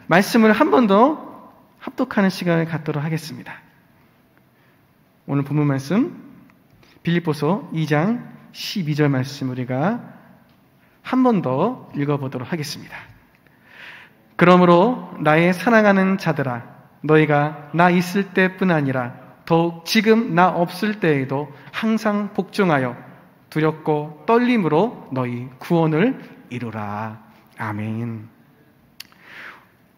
말씀을 한 번 더 합독하는 시간을 갖도록 하겠습니다. 오늘 본문 말씀 빌립보서 2장 12절 말씀 우리가 한 번 더 읽어보도록 하겠습니다. 그러므로 나의 사랑하는 자들아, 너희가 나 있을 때뿐 아니라 더욱 지금 나 없을 때에도 항상 복종하여 두렵고 떨림으로 너희 구원을 이루라. 아멘.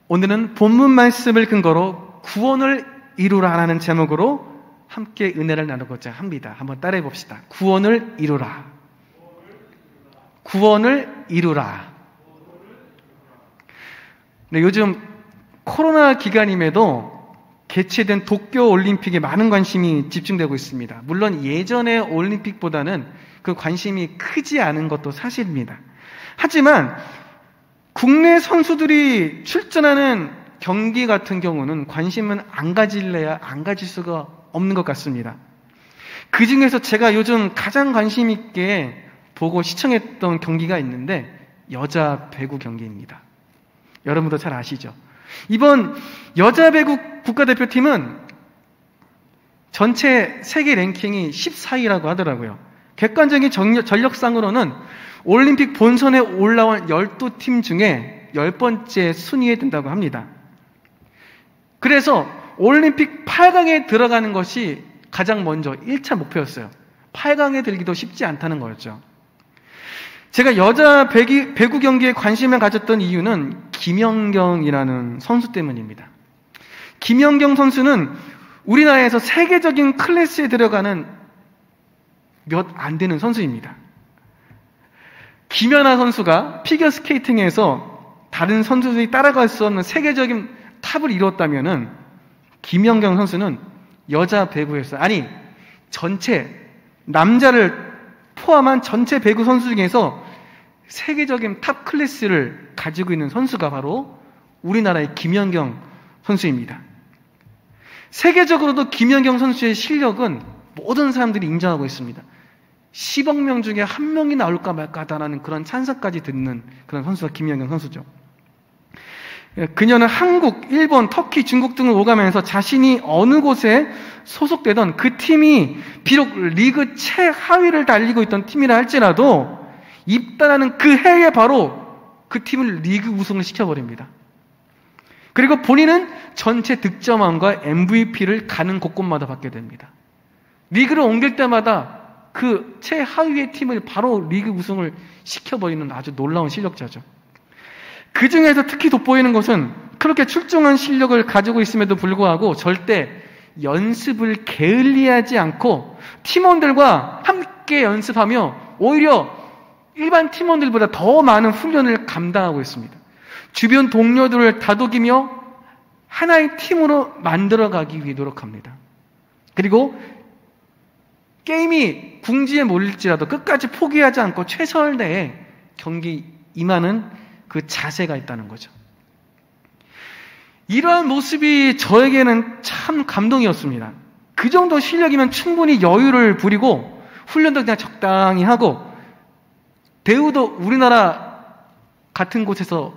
오늘은 본문 말씀을 근거로 구원을 이루라라는 제목으로 함께 은혜를 나누고자 합니다. 한번 따라해 봅시다. 구원을 이루라. 구원을 이루라. 네, 요즘 코로나 기간임에도 개최된 도쿄 올림픽에 많은 관심이 집중되고 있습니다. 물론 예전의 올림픽보다는 그 관심이 크지 않은 것도 사실입니다. 하지만 국내 선수들이 출전하는 경기 같은 경우는 관심은 안 가질래야 안 가질 수가 없는 것 같습니다. 그 중에서 제가 요즘 가장 관심 있게 보고 시청했던 경기가 있는데 여자 배구 경기입니다. 여러분도 잘 아시죠? 이번 여자 배구 국가대표팀은 전체 세계 랭킹이 14위라고 하더라고요. 객관적인 전력상으로는 올림픽 본선에 올라온 12팀 중에 10번째 순위에 든다고 합니다. 그래서 올림픽 8강에 들어가는 것이 가장 먼저 1차 목표였어요. 8강에 들기도 쉽지 않다는 거였죠. 제가 여자 배구 경기에 관심을 가졌던 이유는 김연경이라는 선수 때문입니다. 김연경 선수는 우리나라에서 세계적인 클래스에 들어가는 몇 안 되는 선수입니다. 김연아 선수가 피겨스케이팅에서 다른 선수들이 따라갈 수 없는 세계적인 탑을 이뤘다면은 김연경 선수는 여자 배구에서, 아니 전체 남자를 포함한 전체 배구 선수 중에서 세계적인 탑 클래스를 가지고 있는 선수가 바로 우리나라의 김연경 선수입니다. 세계적으로도 김연경 선수의 실력은 모든 사람들이 인정하고 있습니다. 10억 명 중에 한 명이 나올까 말까 하다라는 그런 찬사까지 듣는 그런 선수가 김연경 선수죠. 그녀는 한국, 일본, 터키, 중국 등을 오가면서 자신이 어느 곳에 소속되던 그 팀이 비록 리그 최하위를 달리고 있던 팀이라 할지라도 입단하는 그 해에 바로 그 팀을 리그 우승을 시켜버립니다. 그리고 본인은 전체 득점왕과 MVP를 가는 곳곳마다 받게 됩니다. 리그를 옮길 때마다 그 최하위의 팀을 바로 리그 우승을 시켜버리는 아주 놀라운 실력자죠. 그 중에서 특히 돋보이는 것은 그렇게 출중한 실력을 가지고 있음에도 불구하고 절대 연습을 게을리하지 않고 팀원들과 함께 연습하며 오히려 일반 팀원들보다 더 많은 훈련을 감당하고 있습니다. 주변 동료들을 다독이며 하나의 팀으로 만들어가기 위해 노력합니다. 그리고 게임이 궁지에 몰릴지라도 끝까지 포기하지 않고 최선을 다해 경기 임하는 그 자세가 있다는 거죠. 이러한 모습이 저에게는 참 감동이었습니다. 그 정도 실력이면 충분히 여유를 부리고 훈련도 그냥 적당히 하고 배우도 우리나라 같은 곳에서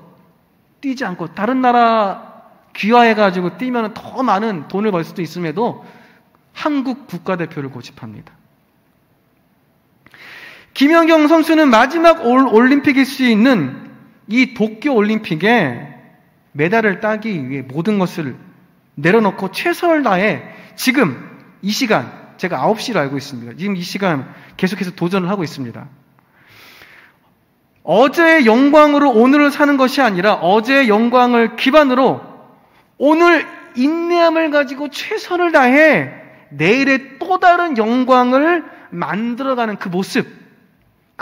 뛰지 않고 다른 나라 귀화해가지고 뛰면 더 많은 돈을 벌 수도 있음에도 한국 국가대표를 고집합니다. 김연경 선수는 마지막 올림픽일 수 있는 이 도쿄 올림픽에 메달을 따기 위해 모든 것을 내려놓고 최선을 다해 지금 이 시간, 제가 9시로 알고 있습니다. 지금 이 시간 계속해서 도전을 하고 있습니다. 어제의 영광으로 오늘을 사는 것이 아니라 어제의 영광을 기반으로 오늘 인내함을 가지고 최선을 다해 내일의 또 다른 영광을 만들어가는 그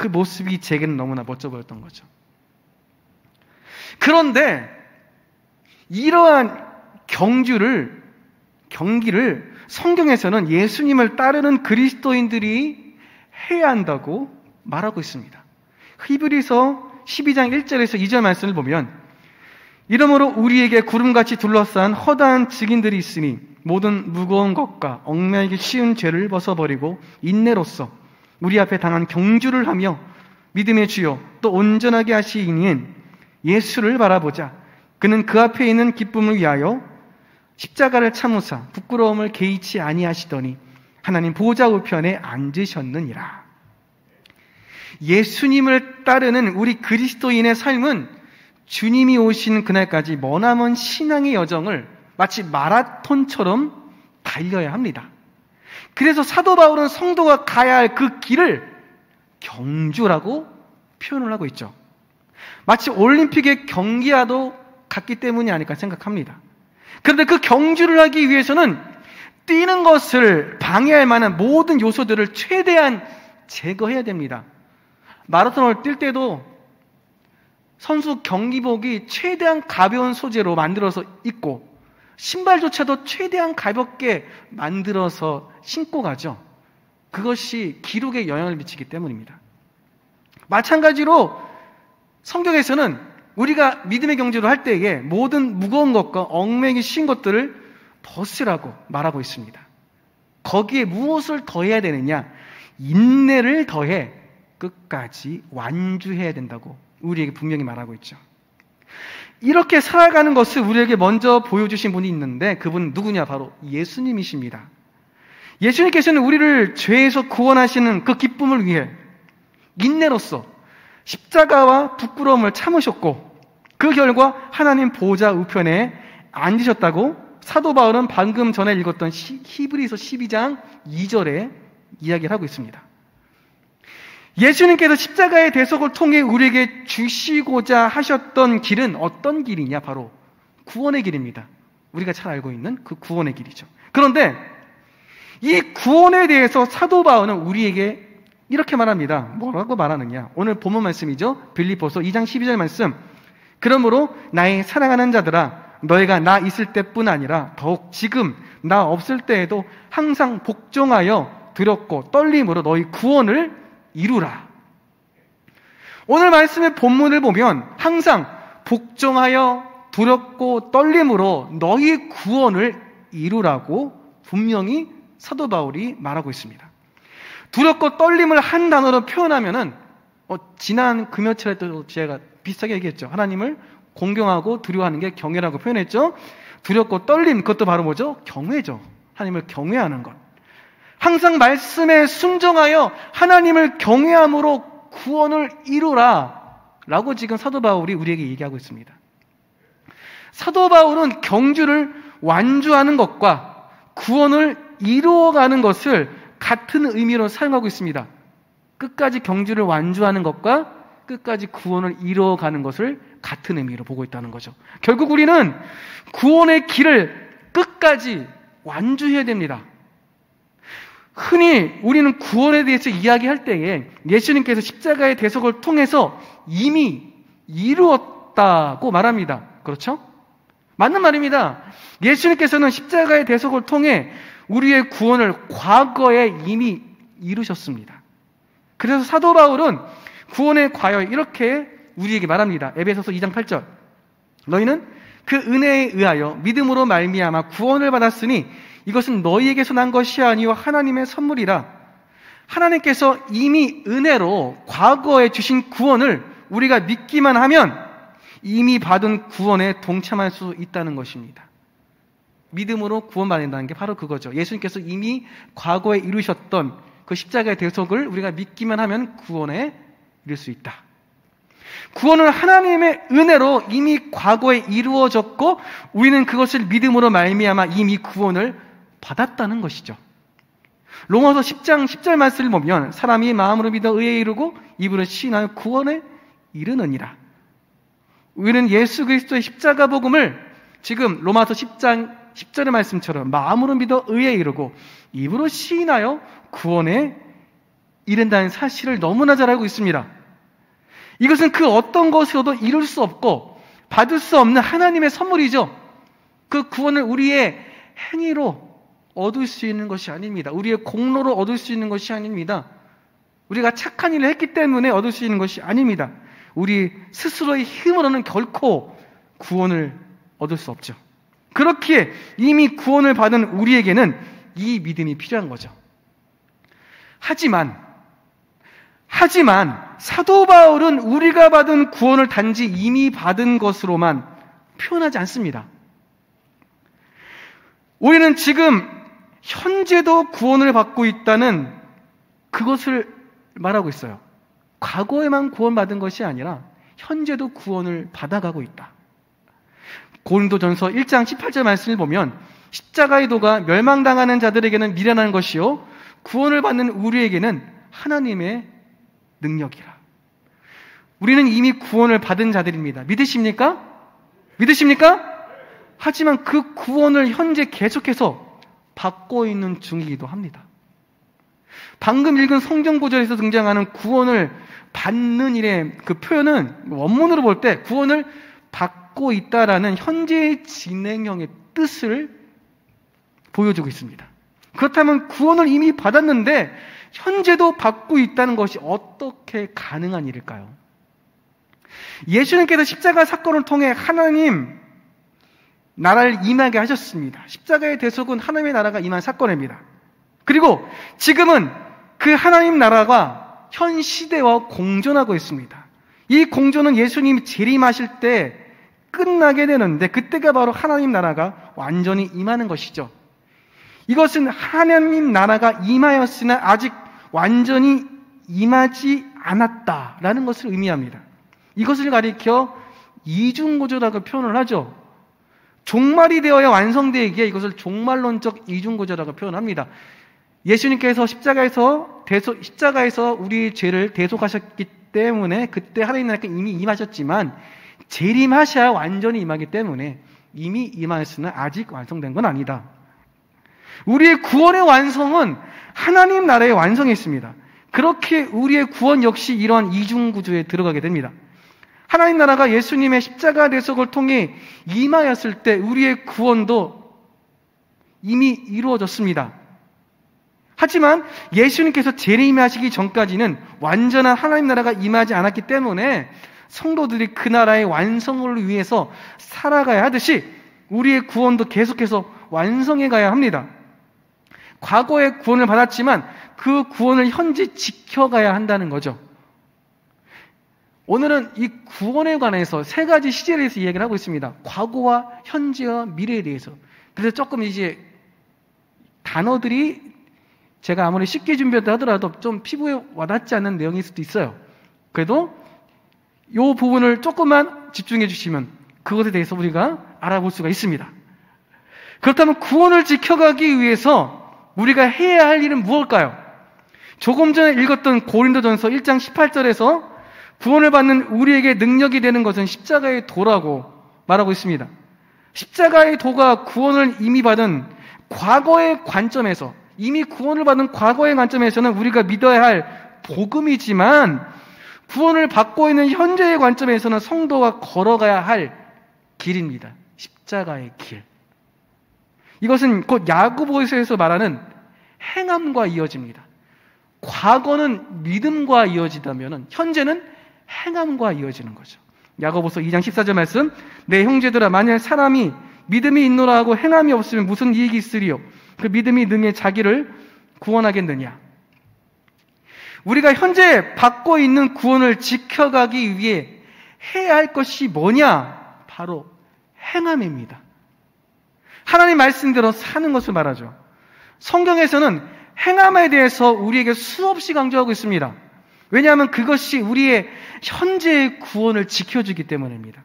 모습이 제게는 너무나 멋져 보였던 거죠. 그런데 이러한 경기를 성경에서는 예수님을 따르는 그리스도인들이 해야 한다고 말하고 있습니다. 히브리서 12장 1절에서 2절 말씀을 보면 이러므로 우리에게 구름같이 둘러싼 허다한 증인들이 있으니 모든 무거운 것과 얽매이기 쉬운 죄를 벗어버리고 인내로써 우리 앞에 당한 경주를 하며 믿음의 주요 또 온전하게 하시는 예수를 바라보자. 그는 그 앞에 있는 기쁨을 위하여 십자가를 참으사 부끄러움을 개의치 아니하시더니 하나님 보좌 우편에 앉으셨느니라. 예수님을 따르는 우리 그리스도인의 삶은 주님이 오시는 그날까지 머나먼 신앙의 여정을 마치 마라톤처럼 달려야 합니다. 그래서 사도 바울은 성도가 가야 할 그 길을 경주라고 표현을 하고 있죠. 마치 올림픽의 경기와도 같기 때문이 아닐까 생각합니다. 그런데 그 경주를 하기 위해서는 뛰는 것을 방해할 만한 모든 요소들을 최대한 제거해야 됩니다. 마라톤을 뛸 때도 선수 경기복이 최대한 가벼운 소재로 만들어서 입고 신발조차도 최대한 가볍게 만들어서 신고 가죠. 그것이 기록에 영향을 미치기 때문입니다. 마찬가지로 성경에서는 우리가 믿음의 경주를 할 때에 모든 무거운 것과 얽매기 쉬운 것들을 벗으라고 말하고 있습니다. 거기에 무엇을 더해야 되느냐? 인내를 더해 끝까지 완주해야 된다고 우리에게 분명히 말하고 있죠. 이렇게 살아가는 것을 우리에게 먼저 보여주신 분이 있는데 그분은 누구냐? 바로 예수님이십니다. 예수님께서는 우리를 죄에서 구원하시는 그 기쁨을 위해 인내로서 십자가와 부끄러움을 참으셨고 그 결과 하나님 보좌 우편에 앉으셨다고 사도 바울은 방금 전에 읽었던 히브리서 12장 2절에 이야기를 하고 있습니다. 예수님께서 십자가의 대속을 통해 우리에게 주시고자 하셨던 길은 어떤 길이냐? 바로 구원의 길입니다. 우리가 잘 알고 있는 그 구원의 길이죠. 그런데 이 구원에 대해서 사도 바울은 우리에게 이렇게 말합니다. 뭐라고 말하느냐? 오늘 본문 말씀이죠. 빌립보서 2장 12절 말씀. 그러므로 나의 사랑하는 자들아 너희가 나 있을 때뿐 아니라 더욱 지금 나 없을 때에도 항상 복종하여 두렵고 떨림으로 너희 구원을 이루라. 오늘 말씀의 본문을 보면 항상 복종하여 두렵고 떨림으로 너희 구원을 이루라고 분명히 사도 바울이 말하고 있습니다. 두렵고 떨림을 한 단어로 표현하면은 지난 금요일에 또 제가 비슷하게 얘기했죠. 하나님을 공경하고 두려워하는 게 경외라고 표현했죠. 두렵고 떨림, 그것도 바로 뭐죠? 경외죠. 하나님을 경외하는 것. 항상 말씀에 순종하여 하나님을 경외함으로 구원을 이루라 라고 지금 사도 바울이 우리에게 얘기하고 있습니다. 사도 바울은 경주를 완주하는 것과 구원을 이루어가는 것을 같은 의미로 사용하고 있습니다. 끝까지 경주를 완주하는 것과 끝까지 구원을 이루어가는 것을 같은 의미로 보고 있다는 거죠. 결국 우리는 구원의 길을 끝까지 완주해야 됩니다. 흔히 우리는 구원에 대해서 이야기할 때에 예수님께서 십자가의 대속을 통해서 이미 이루었다고 말합니다. 그렇죠? 맞는 말입니다. 예수님께서는 십자가의 대속을 통해 우리의 구원을 과거에 이미 이루셨습니다. 그래서 사도 바울은 구원의 과여 이렇게 우리에게 말합니다. 에베소서 2장 8절. 너희는 그 은혜에 의하여 믿음으로 말미암아 구원을 받았으니 이것은 너희에게서 난 것이 아니요 하나님의 선물이라. 하나님께서 이미 은혜로 과거에 주신 구원을 우리가 믿기만 하면 이미 받은 구원에 동참할 수 있다는 것입니다. 믿음으로 구원받는다는 게 바로 그거죠. 예수님께서 이미 과거에 이루셨던 그 십자가의 대속을 우리가 믿기만 하면 구원에 이룰 수 있다. 구원은 하나님의 은혜로 이미 과거에 이루어졌고 우리는 그것을 믿음으로 말미암아 이미 구원을 받았다는 것이죠. 로마서 10장 10절 말씀을 보면 사람이 마음으로 믿어 의에 이르고 입으로 시인하여 구원에 이르느니라. 우리는 예수 그리스도의 십자가 복음을 지금 로마서 10장 10절의 말씀처럼 마음으로 믿어 의에 이르고 입으로 시인하여 구원에 이른다는 사실을 너무나 잘 알고 있습니다. 이것은 그 어떤 것으로도 이룰 수 없고 받을 수 없는 하나님의 선물이죠. 그 구원을 우리의 행위로 얻을 수 있는 것이 아닙니다. 우리의 공로로 얻을 수 있는 것이 아닙니다. 우리가 착한 일을 했기 때문에 얻을 수 있는 것이 아닙니다. 우리 스스로의 힘으로는 결코 구원을 얻을 수 없죠. 그렇기에 이미 구원을 받은 우리에게는 이 믿음이 필요한 거죠. 하지만 사도 바울은 우리가 받은 구원을 단지 이미 받은 것으로만 표현하지 않습니다. 우리는 지금 현재도 구원을 받고 있다는 그것을 말하고 있어요. 과거에만 구원받은 것이 아니라 현재도 구원을 받아가고 있다. 고린도전서 1장 18절 말씀을 보면 십자가의 도가 멸망당하는 자들에게는 미련한 것이요 구원을 받는 우리에게는 하나님의 능력이라. 우리는 이미 구원을 받은 자들입니다. 믿으십니까? 믿으십니까? 하지만 그 구원을 현재 계속해서 받고 있는 중이기도 합니다. 방금 읽은 성경 구절에서 등장하는 구원을 받는 일의 그 표현은 원문으로 볼 때 구원을 받고 있다라는 현재의 진행형의 뜻을 보여주고 있습니다. 그렇다면 구원을 이미 받았는데 현재도 받고 있다는 것이 어떻게 가능한 일일까요? 예수님께서 십자가 사건을 통해 하나님 나라를 임하게 하셨습니다. 십자가의 대속은 하나님의 나라가 임한 사건입니다. 그리고 지금은 그 하나님 나라가 현 시대와 공존하고 있습니다. 이 공존은 예수님이 재림하실 때 끝나게 되는데 그때가 바로 하나님 나라가 완전히 임하는 것이죠. 이것은 하나님 나라가 임하였으나 아직 완전히 임하지 않았다라는 것을 의미합니다. 이것을 가리켜 이중구조라고 표현을 하죠. 종말이 되어야 완성되기에 이것을 종말론적 이중구조라고 표현합니다. 예수님께서 십자가에서 우리의 죄를 대속하셨기 때문에 그때 하나님 나라가 이미 임하셨지만 재림하셔야 완전히 임하기 때문에 이미 임하였으나 아직 완성된 건 아니다. 우리의 구원의 완성은 하나님 나라의 완성에 있습니다. 그렇게 우리의 구원 역시 이러한 이중구조에 들어가게 됩니다. 하나님 나라가 예수님의 십자가 대속을 통해 임하였을 때 우리의 구원도 이미 이루어졌습니다. 하지만 예수님께서 재림하시기 전까지는 완전한 하나님 나라가 임하지 않았기 때문에 성도들이 그 나라의 완성을 위해서 살아가야 하듯이 우리의 구원도 계속해서 완성해 가야 합니다. 과거에 구원을 받았지만 그 구원을 현재 지켜가야 한다는 거죠. 오늘은 이 구원에 관해서 세 가지 시제에 대해서 이야기를 하고 있습니다. 과거와 현재와 미래에 대해서. 그래서 조금 이제 단어들이 제가 아무리 쉽게 준비했다 하더라도 좀 피부에 와닿지 않는 내용일 수도 있어요. 그래도 이 부분을 조금만 집중해 주시면 그것에 대해서 우리가 알아볼 수가 있습니다. 그렇다면 구원을 지켜가기 위해서 우리가 해야 할 일은 무엇일까요? 조금 전에 읽었던 고린도전서 1장 18절에서 구원을 받는 우리에게 능력이 되는 것은 십자가의 도라고 말하고 있습니다. 십자가의 도가 구원을 이미 받은 과거의 관점에서, 이미 구원을 받은 과거의 관점에서는 우리가 믿어야 할 복음이지만 구원을 받고 있는 현재의 관점에서는 성도가 걸어가야 할 길입니다. 십자가의 길. 이것은 곧 야고보서에서 말하는 행함과 이어집니다. 과거는 믿음과 이어지다면 현재는 행함과 이어지는 거죠. 야고보서 2장 14절 말씀, 내 형제들아 만일 사람이 믿음이 있노라 하고 행함이 없으면 무슨 이익이 있으리요? 그 믿음이 능히 자기를 구원하겠느냐? 우리가 현재 받고 있는 구원을 지켜가기 위해 해야 할 것이 뭐냐? 바로 행함입니다. 하나님 말씀대로 사는 것을 말하죠. 성경에서는 행함에 대해서 우리에게 수없이 강조하고 있습니다. 왜냐하면 그것이 우리의 현재의 구원을 지켜주기 때문입니다.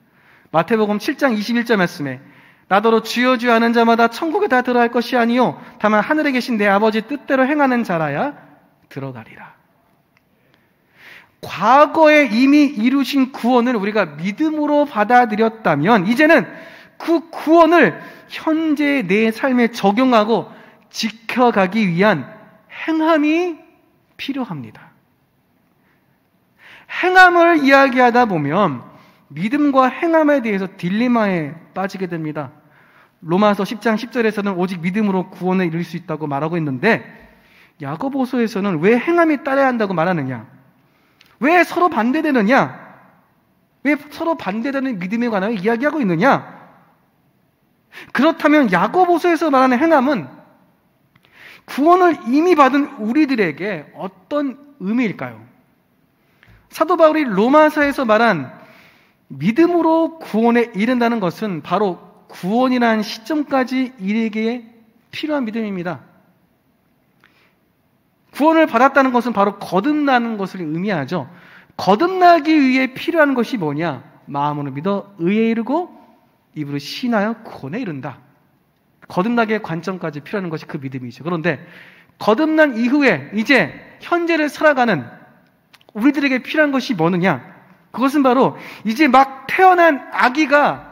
마태복음 7장 21절 말씀에 나더러 주여 주여 하는 자마다 천국에 다 들어갈 것이 아니요 다만 하늘에 계신 내 아버지 뜻대로 행하는 자라야 들어가리라. 과거에 이미 이루신 구원을 우리가 믿음으로 받아들였다면 이제는 그 구원을 현재 내 삶에 적용하고 지켜가기 위한 행함이 필요합니다. 행함을 이야기하다 보면 믿음과 행함에 대해서 딜레마에 빠지게 됩니다. 로마서 10장 10절에서는 오직 믿음으로 구원에 이를 수 있다고 말하고 있는데 야고보서에서는 왜 행함이 따라야 한다고 말하느냐? 왜 서로 반대되느냐? 왜 서로 반대되는 믿음에 관하여 이야기하고 있느냐? 그렇다면 야고보서에서 말하는 행함은 구원을 이미 받은 우리들에게 어떤 의미일까요? 사도 바울이 로마서에서 말한 믿음으로 구원에 이른다는 것은 바로 구원이라는 시점까지 이르기에 필요한 믿음입니다. 구원을 받았다는 것은 바로 거듭나는 것을 의미하죠. 거듭나기 위해 필요한 것이 뭐냐? 마음으로 믿어 의에 이르고 입으로 신하여 구원에 이른다. 거듭나기의 관점까지 필요한 것이 그 믿음이죠. 그런데 거듭난 이후에 이제 현재를 살아가는 우리들에게 필요한 것이 뭐느냐? 그것은 바로 이제 막 태어난 아기가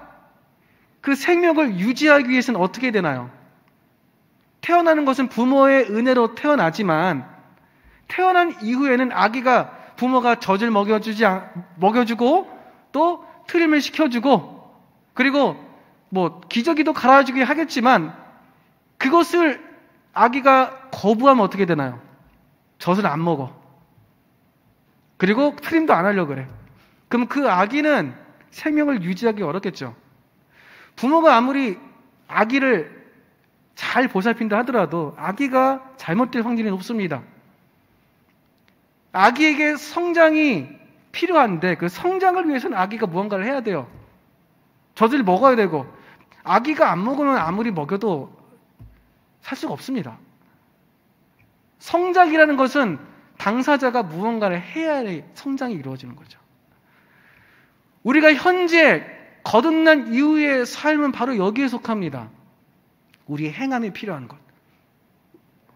그 생명을 유지하기 위해서는 어떻게 되나요? 태어나는 것은 부모의 은혜로 태어나지만 태어난 이후에는 아기가 부모가 젖을 먹여주고 또 트림을 시켜주고 그리고 뭐 기저귀도 갈아주게 하겠지만 그것을 아기가 거부하면 어떻게 되나요? 젖을 안 먹어. 그리고 트림도 안 하려고 그래. 그럼 그 아기는 생명을 유지하기 어렵겠죠. 부모가 아무리 아기를 잘 보살핀다 하더라도 아기가 잘못될 확률이 높습니다. 아기에게 성장이 필요한데 그 성장을 위해서는 아기가 무언가를 해야 돼요. 젖을 먹어야 되고 아기가 안 먹으면 아무리 먹여도 살 수가 없습니다. 성장이라는 것은 당사자가 무언가를 해야 성장이 이루어지는 거죠. 우리가 현재 거듭난 이후의 삶은 바로 여기에 속합니다. 우리의 행함이 필요한 것.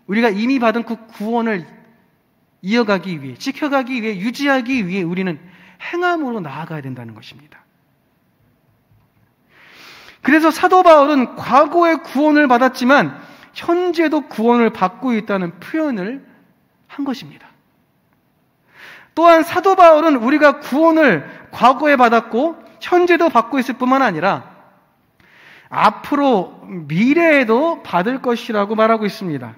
우리가 이미 받은 그 구원을 이어가기 위해, 지켜가기 위해, 유지하기 위해 우리는 행함으로 나아가야 된다는 것입니다. 그래서 사도 바울은 과거에 구원을 받았지만 현재도 구원을 받고 있다는 표현을 한 것입니다. 또한 사도 바울은 우리가 구원을 과거에 받았고 현재도 받고 있을 뿐만 아니라 앞으로 미래에도 받을 것이라고 말하고 있습니다.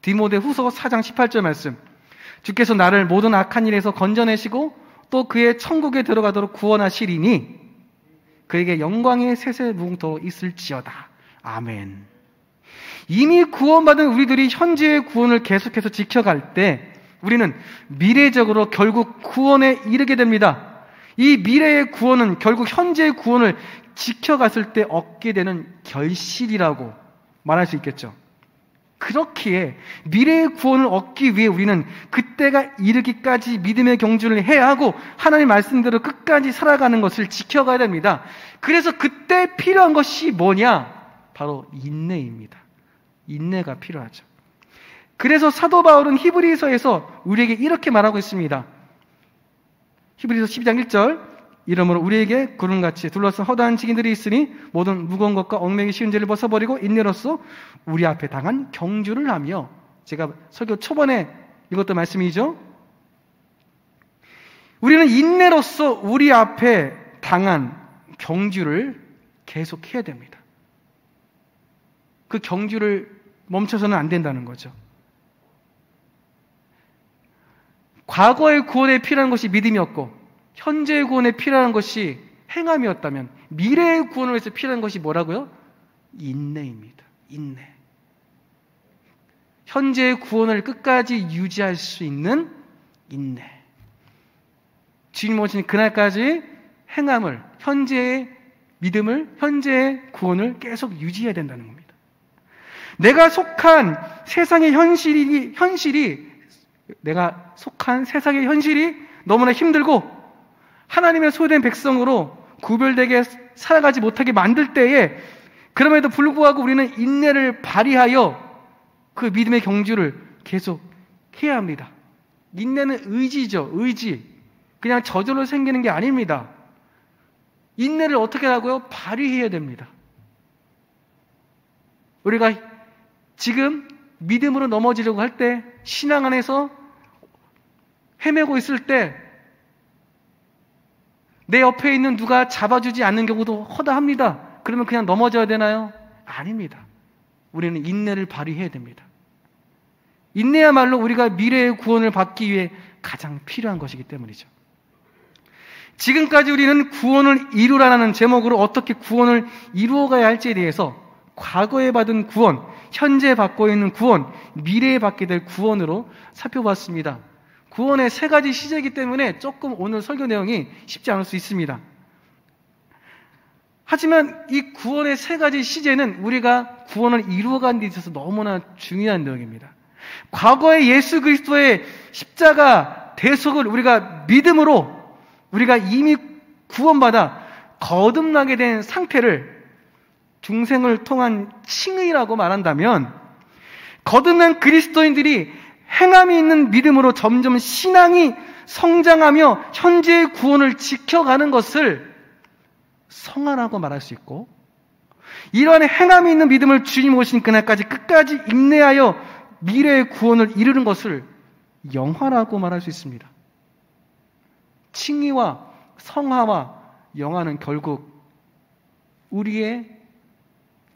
디모데 후서 4장 18절 말씀. 주께서 나를 모든 악한 일에서 건져내시고 또 그의 천국에 들어가도록 구원하시리니 그에게 영광의 세세 무궁토록 있을지어다. 아멘. 이미 구원받은 우리들이 현재의 구원을 계속해서 지켜갈 때 우리는 미래적으로 결국 구원에 이르게 됩니다. 이 미래의 구원은 결국 현재의 구원을 지켜갔을 때 얻게 되는 결실이라고 말할 수 있겠죠. 그렇기에 미래의 구원을 얻기 위해 우리는 그때가 이르기까지 믿음의 경주를 해야 하고 하나님 말씀대로 끝까지 살아가는 것을 지켜가야 됩니다. 그래서 그때 필요한 것이 뭐냐? 바로 인내입니다. 인내가 필요하죠. 그래서 사도 바울은 히브리서에서 우리에게 이렇게 말하고 있습니다. 히브리서 12장 1절 이러므로 우리에게 구름같이 둘러싼 허다한 증인들이 있으니 모든 무거운 것과 얽매기 쉬운 죄를 벗어버리고 인내로써 우리 앞에 당한 경주를 하며 제가 설교 초반에 읽었던 말씀이죠. 우리는 인내로써 우리 앞에 당한 경주를 계속해야 됩니다. 그 경주를 멈춰서는 안 된다는 거죠. 과거의 구원에 필요한 것이 믿음이었고 현재의 구원에 필요한 것이 행함이었다면 미래의 구원을 위해서 필요한 것이 뭐라고요? 인내입니다. 인내. 현재의 구원을 끝까지 유지할 수 있는 인내. 주님 오신 그날까지 행함을, 현재의 믿음을, 현재의 구원을 계속 유지해야 된다는 겁니다. 내가 속한 세상의 내가 속한 세상의 현실이 너무나 힘들고 하나님의 소유된 백성으로 구별되게 살아가지 못하게 만들 때에 그럼에도 불구하고 우리는 인내를 발휘하여 그 믿음의 경주를 계속 해야 합니다. 인내는 의지죠. 의지. 그냥 저절로 생기는 게 아닙니다. 인내를 어떻게 하고요? 발휘해야 됩니다. 우리가 지금 믿음으로 넘어지려고 할 때 신앙 안에서 헤매고 있을 때 내 옆에 있는 누가 잡아주지 않는 경우도 허다합니다. 그러면 그냥 넘어져야 되나요? 아닙니다. 우리는 인내를 발휘해야 됩니다. 인내야말로 우리가 미래의 구원을 받기 위해 가장 필요한 것이기 때문이죠. 지금까지 우리는 구원을 이루라는 제목으로 어떻게 구원을 이루어가야 할지에 대해서 과거에 받은 구원, 현재 받고 있는 구원, 미래에 받게 될 구원으로 살펴봤습니다. 구원의 세 가지 시제이기 때문에 조금 오늘 설교 내용이 쉽지 않을 수 있습니다. 하지만 이 구원의 세 가지 시제는 우리가 구원을 이루어가는 데 있어서 너무나 중요한 내용입니다. 과거의 예수 그리스도의 십자가 대속을 우리가 믿음으로 우리가 이미 구원받아 거듭나게 된 상태를 중생을 통한 칭의라고 말한다면, 거듭난 그리스도인들이 행함이 있는 믿음으로 점점 신앙이 성장하며 현재의 구원을 지켜가는 것을 성화라고 말할 수 있고, 이러한 행함이 있는 믿음을 주님 오신 그날까지 끝까지 인내하여 미래의 구원을 이루는 것을 영화라고 말할 수 있습니다. 칭의와 성화와 영화는 결국 우리의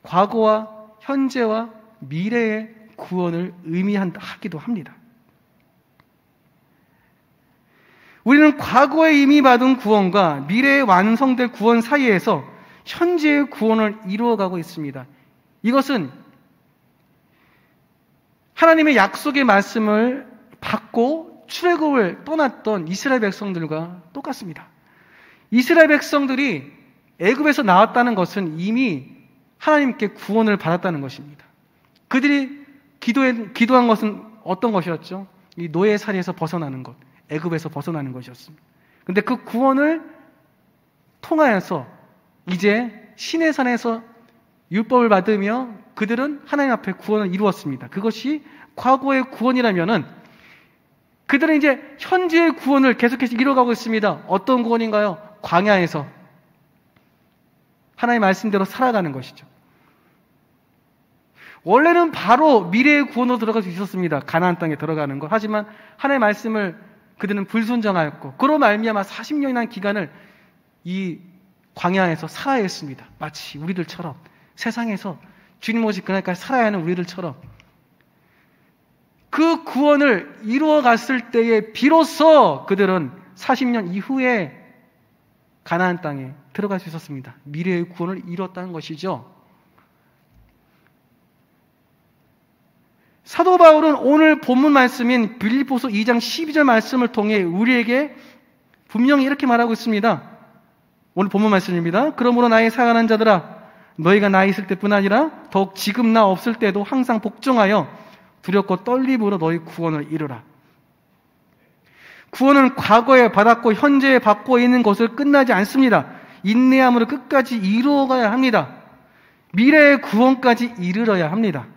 과거와 현재와 미래의 구원을 의미하기도 합니다. 우리는 과거에 이미 받은 구원과 미래에 완성될 구원 사이에서 현재의 구원을 이루어가고 있습니다. 이것은 하나님의 약속의 말씀을 받고 출애굽을 떠났던 이스라엘 백성들과 똑같습니다. 이스라엘 백성들이 애굽에서 나왔다는 것은 이미 하나님께 구원을 받았다는 것입니다. 그들이 기도한 것은 어떤 것이었죠? 이 노예살이에서 벗어나는 것, 애굽에서 벗어나는 것이었습니다. 그런데 그 구원을 통하여서 이제 시내산에서 율법을 받으며 그들은 하나님 앞에 구원을 이루었습니다. 그것이 과거의 구원이라면은 그들은 이제 현재의 구원을 계속해서 이뤄가고 있습니다. 어떤 구원인가요? 광야에서 하나님의 말씀대로 살아가는 것이죠. 원래는 바로 미래의 구원으로 들어갈 수 있었습니다. 가나안 땅에 들어가는 것. 하지만 하나님의 말씀을 그들은 불순종하였고, 그로 말미암아 40년이라는 기간을 이 광야에서 살아야 했습니다. 마치 우리들처럼 세상에서 주님 오실 그날까지 살아야 하는 우리들처럼 그 구원을 이루어 갔을 때에 비로소 그들은 40년 이후에 가나안 땅에 들어갈 수 있었습니다. 미래의 구원을 이뤘다는 것이죠. 사도 바울은 오늘 본문 말씀인 빌립보서 2장 12절 말씀을 통해 우리에게 분명히 이렇게 말하고 있습니다. 오늘 본문 말씀입니다. 그러므로 나의 사랑하는 자들아, 너희가 나 있을 때뿐 아니라 더욱 지금 나 없을 때도 항상 복종하여 두렵고 떨림으로 너희 구원을 이루라. 구원은 과거에 받았고 현재에 받고 있는 것을 끝나지 않습니다. 인내함으로 끝까지 이루어가야 합니다. 미래의 구원까지 이르러야 합니다.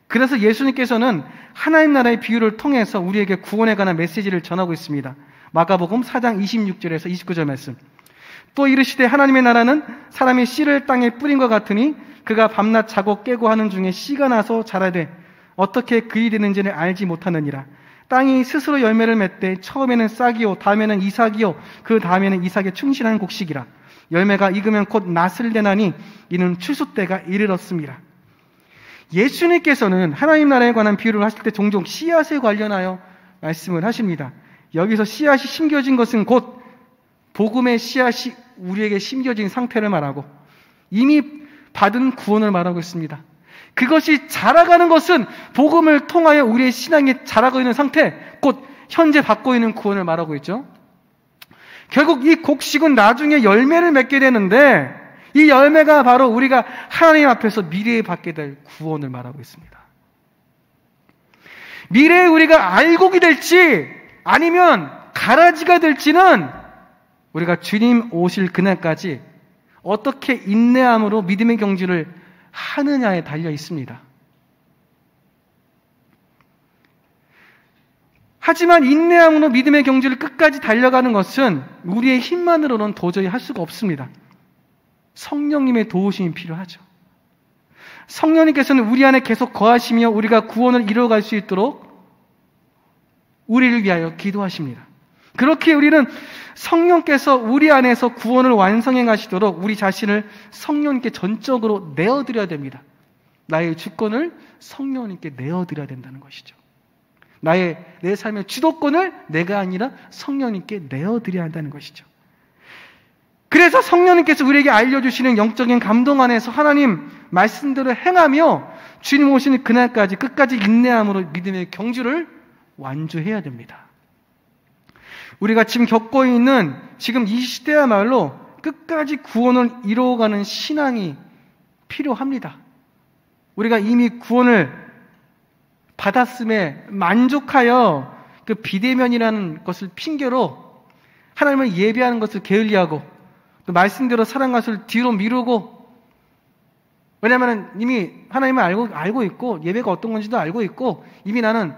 그래서 예수님께서는 하나님 나라의 비유를 통해서 우리에게 구원에 관한 메시지를 전하고 있습니다. 마가복음 4장 26절에서 29절 말씀. 또 이르시되 하나님의 나라는 사람이 씨를 땅에 뿌린 것 같으니 그가 밤낮 자고 깨고 하는 중에 씨가 나서 자라되 어떻게 그리 되는지를 알지 못하느니라. 땅이 스스로 열매를 맺되 처음에는 싹이요 다음에는 이삭이요 그 다음에는 이삭에 충실한 곡식이라. 열매가 익으면 곧 낫을 내나니 이는 추수 때가 이르렀습니다. 예수님께서는 하나님 나라에 관한 비유를 하실 때 종종 씨앗에 관련하여 말씀을 하십니다. 여기서 씨앗이 심겨진 것은 곧 복음의 씨앗이 우리에게 심겨진 상태를 말하고 이미 받은 구원을 말하고 있습니다. 그것이 자라가는 것은 복음을 통하여 우리의 신앙이 자라고 있는 상태, 곧 현재 받고 있는 구원을 말하고 있죠. 결국 이 곡식은 나중에 열매를 맺게 되는데 이 열매가 바로 우리가 하나님 앞에서 미래에 받게 될 구원을 말하고 있습니다. 미래에 우리가 알곡이 될지 아니면 가라지가 될지는 우리가 주님 오실 그날까지 어떻게 인내함으로 믿음의 경주를 하느냐에 달려 있습니다. 하지만 인내함으로 믿음의 경주를 끝까지 달려가는 것은 우리의 힘만으로는 도저히 할 수가 없습니다. 성령님의 도우심이 필요하죠. 성령님께서는 우리 안에 계속 거하시며 우리가 구원을 이루어갈 수 있도록 우리를 위하여 기도하십니다. 그렇게 우리는 성령께서 우리 안에서 구원을 완성해 가시도록 우리 자신을 성령님께 전적으로 내어드려야 됩니다. 나의 주권을 성령님께 내어드려야 된다는 것이죠. 내 삶의 주도권을 내가 아니라 성령님께 내어드려야 한다는 것이죠. 그래서 성령님께서 우리에게 알려주시는 영적인 감동 안에서 하나님 말씀대로 행하며 주님 오시는 그날까지 끝까지 인내함으로 믿음의 경주를 완주해야 됩니다. 우리가 지금 겪고 있는 지금 이 시대야말로 끝까지 구원을 이루어가는 신앙이 필요합니다. 우리가 이미 구원을 받았음에 만족하여 그 비대면이라는 것을 핑계로 하나님을 예배하는 것을 게을리하고 또 말씀대로 살아간 것을 뒤로 미루고, 왜냐하면 이미 하나님을 알고 있고 예배가 어떤 건지도 알고 있고 이미 나는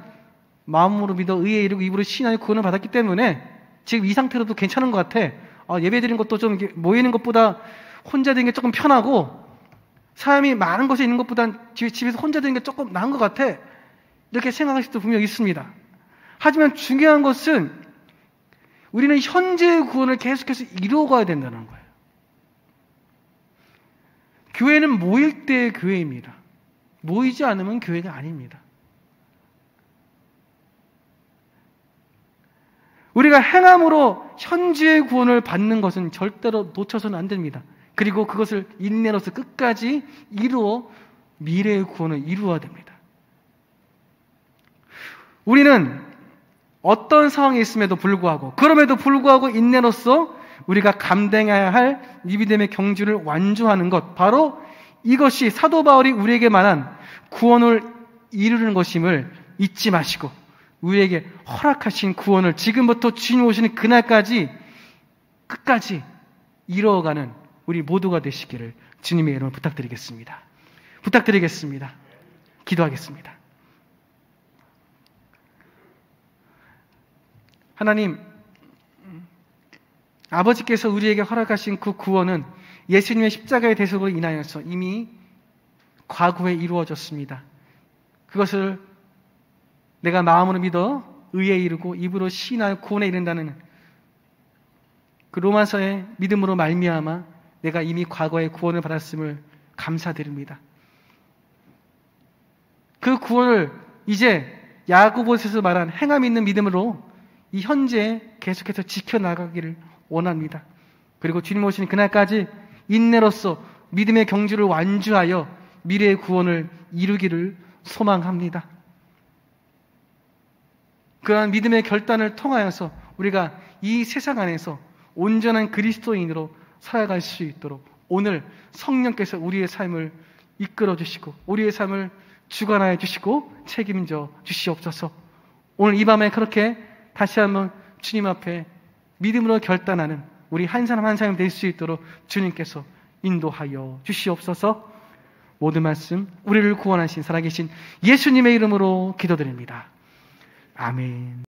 마음으로 믿어 의에 이르고 입으로 신하여 구원을 받았기 때문에 지금 이 상태로도 괜찮은 것 같아. 예배 드리는 것도 좀 모이는 것보다 혼자 드리는 게 조금 편하고 사람이 많은 곳에 있는 것보다 집에서 혼자 드리는 게 조금 나은 것 같아. 이렇게 생각하실 수도 분명히 있습니다. 하지만 중요한 것은 우리는 현재의 구원을 계속해서 이루어가야 된다는 거예요. 교회는 모일 때의 교회입니다. 모이지 않으면 교회가 아닙니다. 우리가 행함으로 현재의 구원을 받는 것은 절대로 놓쳐서는 안 됩니다. 그리고 그것을 인내로서 끝까지 이루어 미래의 구원을 이루어야 됩니다. 우리는 어떤 상황에 있음에도 불구하고, 그럼에도 불구하고 인내로서 우리가 감당해야 할 이 믿음의 경주를 완주하는 것, 바로 이것이 사도 바울이 우리에게 말한 구원을 이루는 것임을 잊지 마시고 우리에게 허락하신 구원을 지금부터 주님 오시는 그날까지 끝까지 이루어가는 우리 모두가 되시기를 주님의 이름으로 부탁드리겠습니다. 기도하겠습니다. 하나님, 아버지께서 우리에게 허락하신 그 구원은 예수님의 십자가의 대속으로 인하여서 이미 과거에 이루어졌습니다. 그것을 내가 마음으로 믿어 의에 이르고 입으로 시인하여 구원에 이른다는 그 로마서의 믿음으로 말미암아 내가 이미 과거에 구원을 받았음을 감사드립니다. 그 구원을 이제 야고보서에서 말한 행함 있는 믿음으로 이 현재에 계속해서 지켜나가기를 원합니다. 그리고 주님 오시는 그날까지 인내로서 믿음의 경주를 완주하여 미래의 구원을 이루기를 소망합니다. 그러한 믿음의 결단을 통하여서 우리가 이 세상 안에서 온전한 그리스도인으로 살아갈 수 있도록 오늘 성령께서 우리의 삶을 이끌어 주시고 우리의 삶을 주관하여 주시고 책임져 주시옵소서. 오늘 이 밤에 그렇게 다시 한번 주님 앞에 믿음으로 결단하는 우리 한 사람 한 사람이 될 수 있도록 주님께서 인도하여 주시옵소서. 모든 말씀 우리를 구원하신 살아계신 예수님의 이름으로 기도드립니다. 아멘.